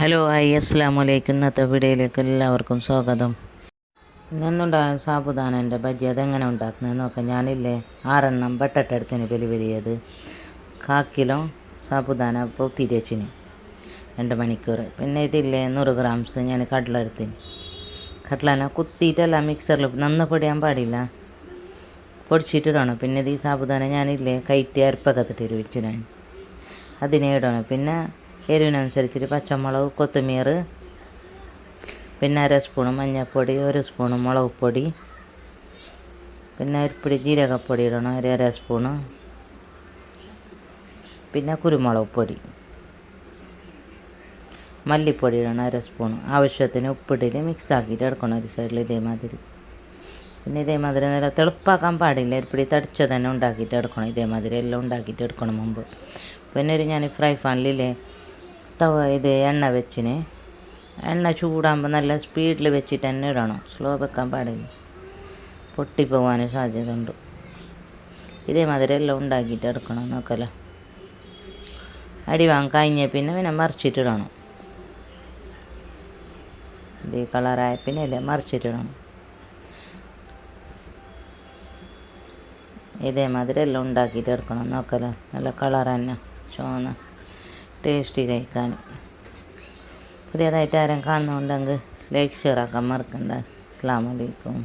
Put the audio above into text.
Hello അസ്സലാമു അലൈക്കും. ഇന്നത്തെ വീഡിയോയിലേക്ക് എല്ലാവർക്കും സ്വാഗതം. ഇന്നെന്നുണ്ടാകുന്ന സാബുദാനൻ്റെ ബജ്ജി അതെങ്ങനെ ഉണ്ടാക്കുന്നത് നോക്കാം. ഞാനില്ലേ 6 ബട്ടട്ട എടുത്തിന് വലിയത് 1/4 കിലോ സാബുദാന പൊത്തിരി വെച്ചിന് 2 മണിക്കൂർ. പിന്നെ ഇതില്ലേ 100 ഗ്രാംസ് ഞാൻ കടല എടുത്തിന്. കടലനെ കുത്തിയിട്ടല്ല മിക്സറിൽ നന്ന പൊടിയാൻ പാടില്ല, പൊടിച്ചിട്ടിടണം. പിന്നെ ഇത് ഈ സാബുദാന ഞാനില്ലേ കയറ്റി അരപ്പകത്തിട്ട് വെച്ചു ഞാൻ അതിനെ ഇടണം. പിന്നെ എരിവിനനുസരിച്ചിട്ട് പച്ചമുളക്, കൊത്തമീർ, പിന്നെ 1/2 സ്പൂണ് മഞ്ഞൾപ്പൊടി, 1 സ്പൂണ് മുളക് പൊടി, പിന്നെ അരിപ്പൊടി ജീരകപ്പൊടി ഇടണം 1/2 സ്പൂണ്, പിന്നെ കുരുമുളക് പൊടി, മല്ലിപ്പൊടി ഇടണം 1/2 സ്പൂണ്. ആവശ്യത്തിന് ഉപ്പിട്ടിട്ട് മിക്സ് ആക്കിയിട്ട് എടുക്കണം ഒരു സൈഡിൽ ഇതേമാതിരി. പിന്നെ ഇതേമാതിരി നല്ല തിളപ്പാക്കാൻ പാടില്ല, അരിപ്പൊടി തടിച്ച തന്നെ ഉണ്ടാക്കിയിട്ട് എടുക്കണം. ഇതേമാതിരി എല്ലാം ഉണ്ടാക്കിയിട്ട് എടുക്കണം മുമ്പ്. പിന്നെ ഞാൻ ഫ്രൈ പാനിലെ എണ്ണ വെച്ചിന്. എണ്ണ ചൂടാകുമ്പോൾ നല്ല സ്പീഡിൽ വെച്ചിട്ട് തന്നെ ഇടണം, സ്ലോ വെക്കാൻ പാടില്ല, പൊട്ടിപ്പോകാൻ സാധ്യത ഉണ്ട്. ഇതേമാതിരി എല്ലാം ഉണ്ടാക്കിയിട്ട് എടുക്കണം. നോക്കല്ലോ, അടി വാങ്ങാൻ കഴിഞ്ഞ പിന്നെ മറിച്ചിട്ടിടണം. ഇത് കളറായ പിന്നെ അല്ലേ മറിച്ചിട്ടിടണം. ഇതേമാതിരി എല്ലാം ഉണ്ടാക്കിയിട്ട് എടുക്കണം. നോക്കല്ലോ, നല്ല കളർ തന്നെ, ചുവന്ന ടേസ്റ്റി കഴിക്കാൻ. പുതിയതായിട്ട് ആരും കാണുന്നുണ്ടെങ്കിൽ ലൈക്ക് ഷെയർ ആക്കാൻ മറക്കണ്ട. അസ്സലാമു അലൈക്കും.